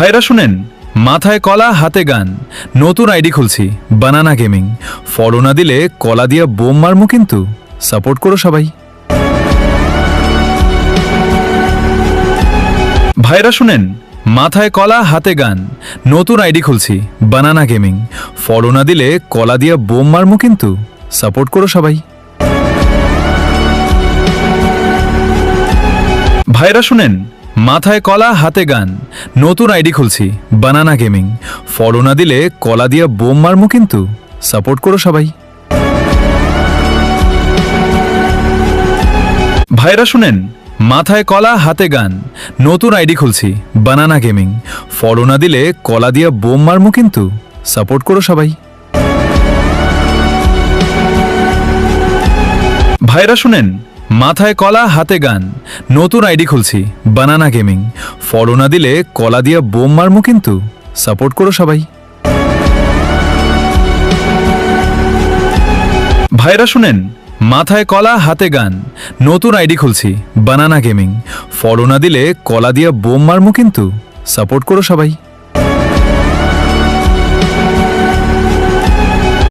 ভাইরা শুনেন, মাথায় কলা হাতে গান, নতুন আইডি খুলছি বানানা গেমিং। ফলো না দিলে কলা দিয়া বোম মারমু কিন্তু, সাপোর্ট করো সবাই। ভাইরা শুনেন, মাথায় কলা হাতে গান, নতুন আইডি খুলছি বানানা গেমিং। ফলো না দিলে কলা দিয়া বোম মারমু কিন্তু, সাপোর্ট করো সবাই। ভাইরা শুনেন, মাথায় কলা হাতে গান, নতুন আইডি খুলছি বানানা গেমিং। ফলো না দিলে কলা দিয়া বোম মারমু কিন্তু, সাপোর্ট করো সবাই। ভাইরা শুনেন, মাথায় কলা হাতে গান, নতুন আইডি খুলছি বানানা গেমিং। ফলো না দিলে কলা দিয়া বোম মারমু কিন্তু, সাপোর্ট করো সবাই। ভাইরা শুনেন, মাথায় কলা হাতে গান, নতুন আইডি খুলছি বানানা গেমিং। ফলো না দিলে কলা দিয়া বোম মারমু কিন্তু, সাপোর্ট করো সবাই। ভাইরা শুনেন, মাথায় কলা হাতে গান, নতুন আইডি খুলছি বানানা গেমিং। ফলো না দিলে কলা দিয়া বোম মারমু কিন্তু, সাপোর্ট করো সবাই।